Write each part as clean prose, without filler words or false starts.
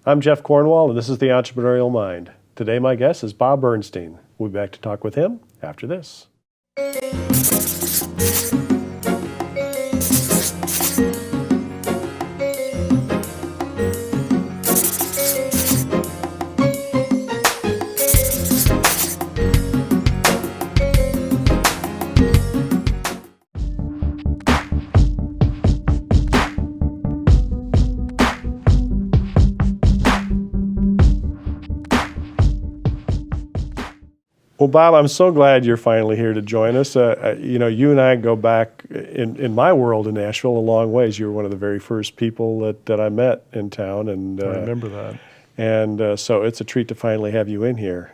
I'm Jeff Cornwall, and this is The Entrepreneurial Mind. Today, my guest is Bob Bernstein. We'll be back to talk with him after this. Well, Bob, I'm so glad you're finally here to join us. You and I go back in my world in Nashville a long ways. You were one of the very first people that I met in town, and I remember that. And so it's a treat to finally have you in here.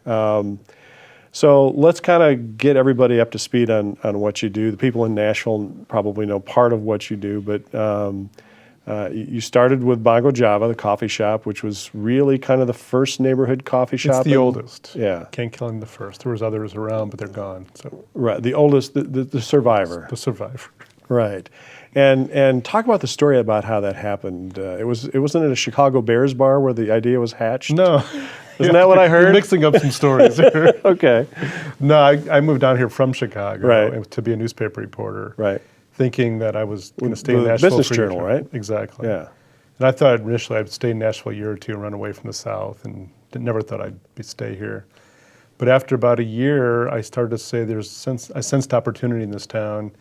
So let's kind of get everybody up to speed on what you do. The people in Nashville probably know part of what you do, but you started with Bongo Java, the coffee shop, which was really kind of the first neighborhood coffee shop. It's the oldest. Yeah. Can't kill him the first. There was others around, but they're gone. So right, the oldest, the survivor. The survivor. Right. And talk about the story about how that happened. It wasn't at a Chicago Bears bar where the idea was hatched? No. Isn't that what I heard? You're mixing up some stories here. Okay. No, I moved down here from Chicago Right. to be a newspaper reporter. Right. Thinking that I was going to stay in The Nashville. Business for a Journal, year. right? Exactly. Yeah. And I thought initially I'd stay in Nashville a year or two and run away from the South, and never thought I'd stay here. But after about a year, I started to say I sensed opportunity in this town,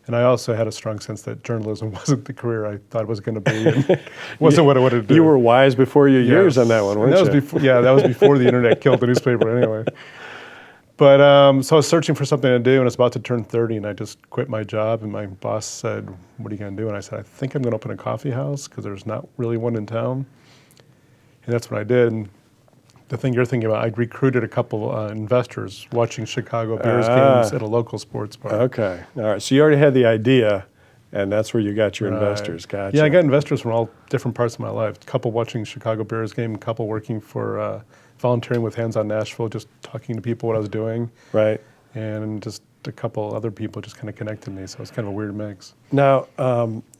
and I also had a strong sense that journalism wasn't the career I thought it was going to be, and wasn't what I wanted to do. You were wise before your years on that one, weren't you? That was before the internet killed the newspaper anyway. But so I was searching for something to do, and I was about to turn 30, and I just quit my job, and my boss said, "What are you going to do?" And I said, "I think I'm going to open a coffee house because there's not really one in town." And that's what I did. And the thing you're thinking about, I recruited a couple investors watching Chicago Bears games at a local sports bar. Okay. All right. So you already had the idea, and that's where you got your investors. Gotcha. Yeah, I got investors from all different parts of my life. A couple watching Chicago Bears game, a couple working for volunteering with Hands on Nashville, just talking to people what I was doing. Right. And just a couple other people just kind of connected me, so it's kind of a weird mix. Now,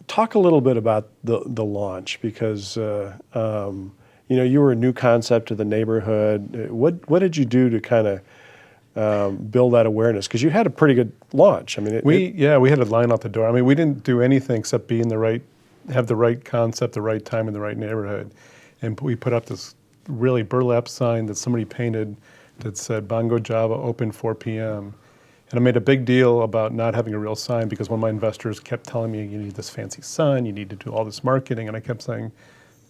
talk a little bit about the launch, because you were a new concept to the neighborhood. What did you do to kind of build that awareness? Because you had a pretty good launch. I mean, we had a line out the door. I mean, we didn't do anything except have the right concept, the right time, in the right neighborhood, and we put up this really burlap sign that somebody painted that said Bongo Java open 4 p.m. And I made a big deal about not having a real sign because one of my investors kept telling me, "You need this fancy sign, you need to do all this marketing," and I kept saying,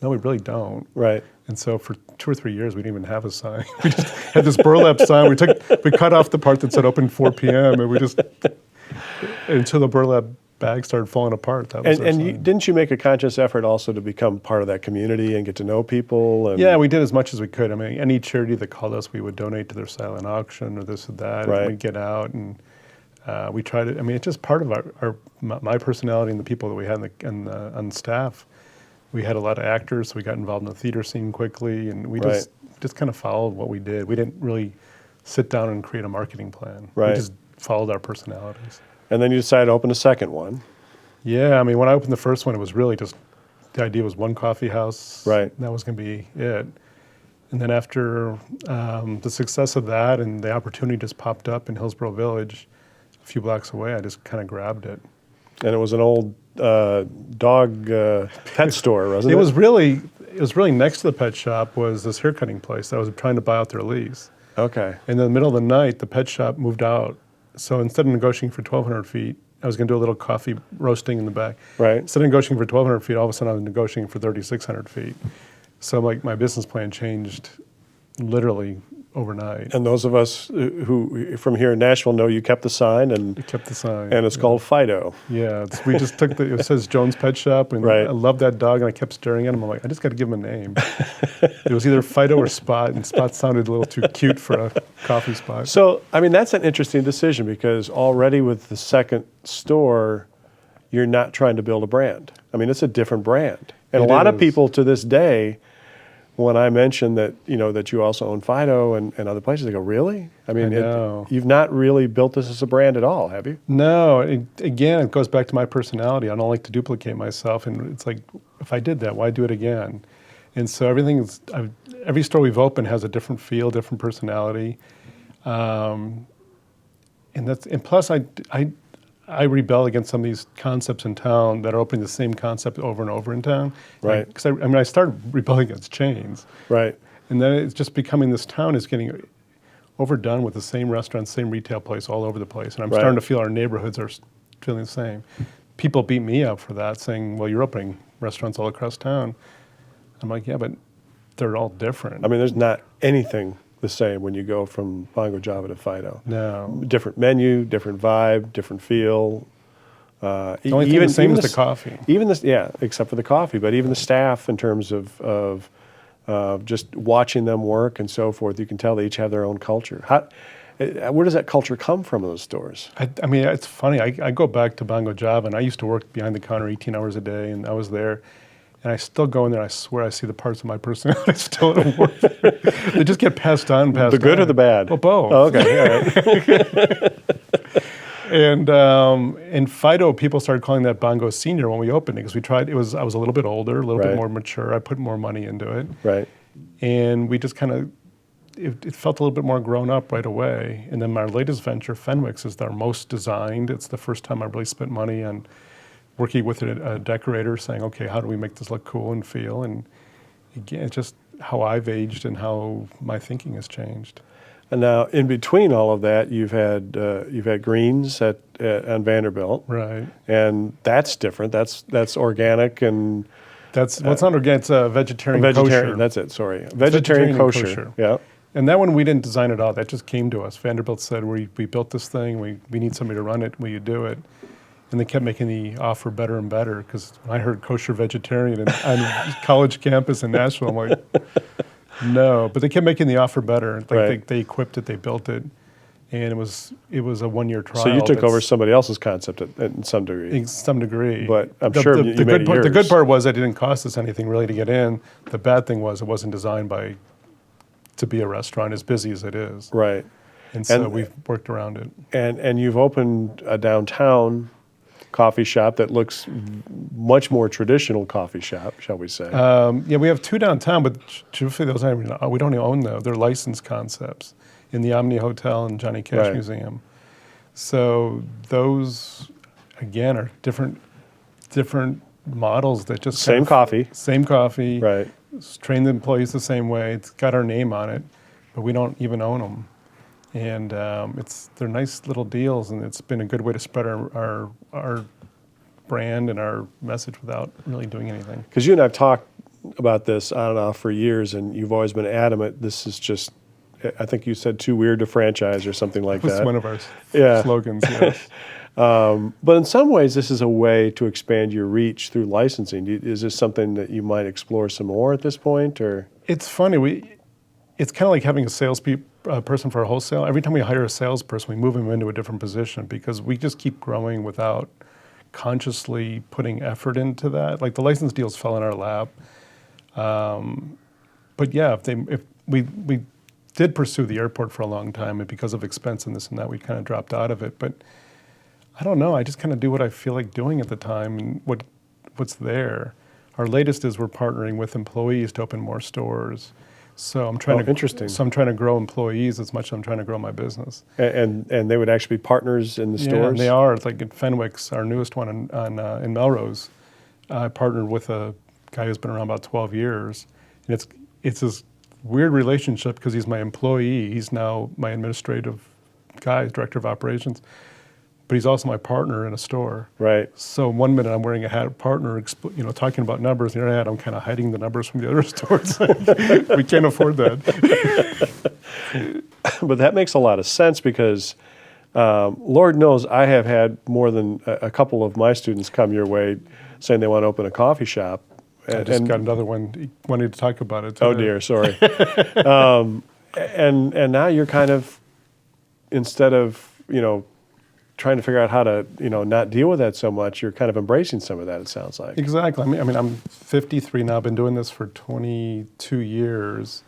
"No, we really don't." Right. And so for 2 or 3 years, we didn't even have a sign. We just had this burlap sign. We cut off the part that said open 4 p.m. and we just until the burlap bag started falling apart. That was our sign. Didn't you make a conscious effort also to become part of that community and get to know people? Yeah, we did as much as we could. I mean, any charity that called us, we would donate to their silent auction or this or that. Right. And we'd get out and we tried to. I mean, it's just part of my personality and the people that we had on staff. We had a lot of actors, so we got involved in the theater scene quickly, and we just kind of followed what we did. We didn't really sit down and create a marketing plan. Right. We just followed our personalities. And then you decided to open a second one. Yeah, I mean, when I opened the first one, it was really just, the idea was one coffee house. Right. That was going to be it. And then after the success of that and the opportunity just popped up in Hillsborough Village, a few blocks away, I just kind of grabbed it. And it was an old dog pet store, wasn't it? It was really next to the pet shop was this haircutting place that was trying to buy out their lease. Okay. In the middle of the night, the pet shop moved out. So instead of negotiating for 1,200 feet, I was going to do a little coffee roasting in the back. Right. Instead of negotiating for 1,200 feet, all of a sudden I was negotiating for 3,600 feet. So my business plan changed literally overnight. And those of us who from here in Nashville know you kept the sign, and we kept the sign, and it's called Fido. Yeah, we just took it says Jones Pet Shop, and I loved that dog, and I kept staring at him. I'm like, I just got to give him a name. It was either Fido or Spot, and Spot sounded a little too cute for a coffee spot. So, I mean, that's an interesting decision, because already with the second store, you're not trying to build a brand. I mean, it's a different brand, and a lot of people to this day, when I mention that, that you also own Fido and other places, they go, really? I mean, you've not really built this as a brand at all, have you? No. Again, it goes back to my personality. I don't like to duplicate myself. And it's like, if I did that, why do it again? And so every store we've opened has a different feel, different personality. And plus I rebel against some of these concepts in town that are opening the same concept over and over in town. Right. Because I started rebelling against chains. Right. And then it's just becoming, this town is getting overdone with the same restaurants, same retail place all over the place. And I'm starting to feel our neighborhoods are feeling the same. People beat me up for that, saying, well, you're opening restaurants all across town. I'm like, yeah, but they're all different. I mean, there's not anything the same when you go from Bongo Java to Fido. No. Different menu, different vibe, different feel. The only thing the same is the coffee. Even this, yeah, except for the coffee, but even the staff in terms of just watching them work and so forth, you can tell they each have their own culture. Where does that culture come from in those stores? I mean, it's funny. I go back to Bongo Java, and I used to work behind the counter 18 hours a day, and I was there. And I still go in there, I swear I see the parts of my personality still at work. They just get passed on. The good or the bad? Well, both. Oh, okay, all right. And in Fido, people started calling that Bongo Senior when we opened it, because I was a little bit older, a little bit more mature. I put more money into it. Right. And we just kind of, it felt a little bit more grown up right away. And then our latest venture, Fenwick's, is our most designed. It's the first time I really spent money on working with a decorator, saying, okay, how do we make this look cool and feel? And again, it's just how I've aged and how my thinking has changed. And now, in between all of that, you've had Greens on Vanderbilt, Right. And that's different. That's organic and It's not organic. It's vegetarian kosher. That's it. Sorry, vegetarian kosher. Yeah. And that one we didn't design at all. That just came to us. Vanderbilt said, we built this thing. We need somebody to run it. Will you do it? And they kept making the offer better and better, because I heard kosher vegetarian on college campus in Nashville. I'm like, no. But they kept making the offer better. Like they equipped it, they built it, and it was a 1-year trial. So you took over somebody else's concept in some degree. In some degree. But I'm sure you made it yours. The good part was it didn't cost us anything really to get in. The bad thing was it wasn't designed to be a restaurant as busy as it is. Right. And so we've worked around it. And you've opened a downtown coffee shop that looks much more traditional coffee shop, shall we say? Yeah, we have 2 downtown, but truthfully, those we don't even own those. They're licensed concepts in the Omni Hotel and Johnny Cash Museum. So those, again, are different models that just same coffee, right? Train the employees the same way. It's got our name on it, but we don't even own them. And they're nice little deals, and it's been a good way to spread our brand and our message without really doing anything. Because you and I've talked about this on and off for years, and you've always been adamant. This is just, I think you said, too weird to franchise or something like that. That's one of our slogans, yes. But in some ways, this is a way to expand your reach through licensing. Is this something that you might explore some more at this point, or? It's funny. It's kind of like having a person for a wholesale. Every time we hire a salesperson, we move them into a different position, because we just keep growing without consciously putting effort into that. Like the license deals fell in our lap. But yeah, if we did pursue the airport for a long time, and because of expense and this and that, we kind of dropped out of it. But I don't know. I just kind of do what I feel like doing at the time and what's there. Our latest is we're partnering with employees to open more stores. So I'm trying interesting. So I'm trying to grow employees as much as I'm trying to grow my business. And they would actually be partners in the stores? Yeah, and they are. It's like at Fenwick's, our newest one in Melrose. I partnered with a guy who's been around about 12 years. And it's this weird relationship, because he's my employee. He's now my administrative guy, director of operations. But he's also my partner in a store. Right. So 1 minute I'm wearing a hat of partner, talking about numbers. The other hat I'm kind of hiding the numbers from the other stores. We can't afford that. But that makes a lot of sense, because Lord knows I have had more than a couple of my students come your way saying they want to open a coffee shop. I just got another one wanting to talk about it. Oh dear, sorry. And now you're kind of, instead of trying to figure out how to not deal with that so much, you're kind of embracing some of that, it sounds like. Exactly. I mean, I'm 53 now. I've been doing this for 22 years,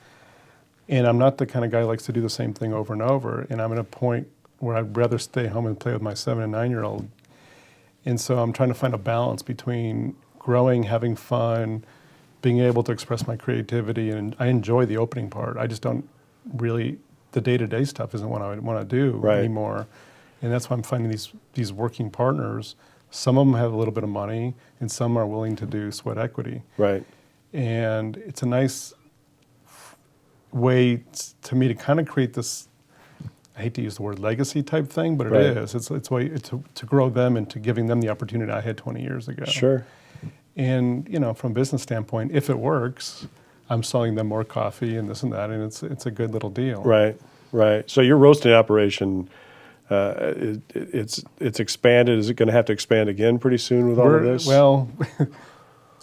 and I'm not the kind of guy who likes to do the same thing over and over. And I'm at a point where I'd rather stay home and play with my 7 and 9-year-old. And so I'm trying to find a balance between growing, having fun, being able to express my creativity, and I enjoy the opening part. I just don't really, the day-to-day stuff isn't what I want to do anymore. And that's why I'm finding these working partners. Some of them have a little bit of money, and some are willing to do sweat equity. Right. And it's a nice way to me to kind of create this, I hate to use the word legacy type thing, but it is. It's a way to grow them into giving them the opportunity I had 20 years ago. Sure. And, you know, from a business standpoint, if it works, I'm selling them more coffee and this and that, and it's a good little deal. Right, right. So your roasting operation, it's expanded. Is it going to have to expand again pretty soon with all of this? Well,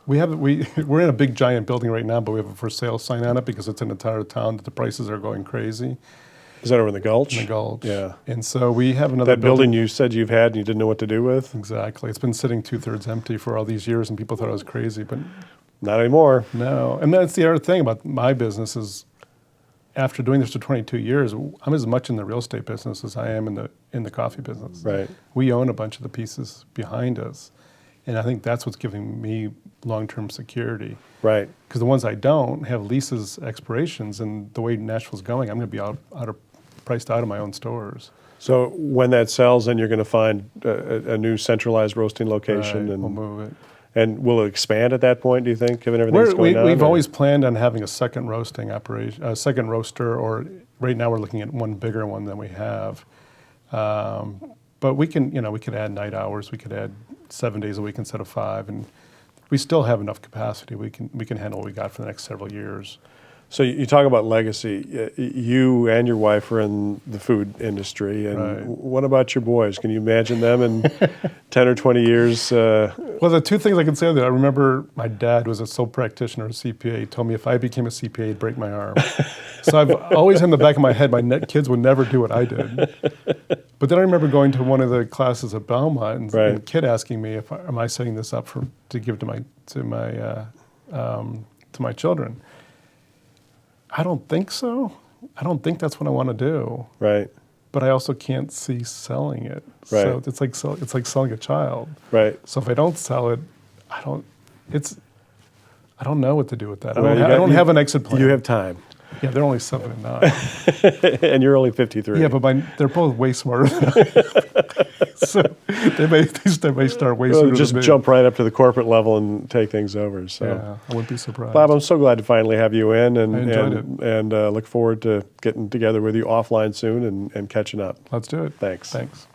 we're in a big giant building right now, but we have a for sale sign on it because it's in a part of town that the prices are going crazy. Is that over in the Gulch? In the Gulch. Yeah. And so we have another that building you said you've had and you didn't know what to do with? Exactly. It's been sitting 2/3 empty for all these years, and people thought I was crazy, but not anymore. No. And that's the other thing about my business is, after doing this for 22 years, I'm as much in the real estate business as I am in the coffee business. Right. We own a bunch of the pieces behind us, and I think that's what's giving me long-term security. Right. Because the ones I don't have leases expirations, and the way Nashville's going, I'm going to be priced out of my own stores. So when that sells, then you're going to find a new centralized roasting location, Right, and we'll move it. And will it expand at that point, do you think, given everything that's going on? We've always planned on having a second roasting operation, a second roaster, or right now we're looking at one bigger one than we have. But we could add night hours. We could add 7 days a week instead of 5, and we still have enough capacity. We can handle what we got for the next several years. So you talk about legacy. You and your wife are in the food industry, and Right. what about your boys? Can you imagine them in 10 or 20 years? Well, the two things I can say that I remember, my dad was a sole practitioner, a CPA. He told me if I became a CPA, he'd break my arm. So I've always in the back of my head, kids would never do what I did. But then I remember going to one of the classes at Belmont, and Right. and a kid asking me am I setting this up to give to my children. I don't think so. I don't think that's what I want to do. Right, But I also can't see selling it. Right. So it's like selling a child. right. So if I don't sell it, I don't know what to do with that. Well, I don't have an exit plan. You have time. Yeah, they're only 7 and 9. And you're only 53. Yeah, but they're both way smarter than I am. So they may start way sooner just than me. jump right up to the corporate level and take things over. So, Yeah, I wouldn't be surprised. Bob, I'm so glad to finally have you in, and I enjoyed it. and look forward to getting together with you offline soon and catching up. Let's do it. Thanks. Thanks.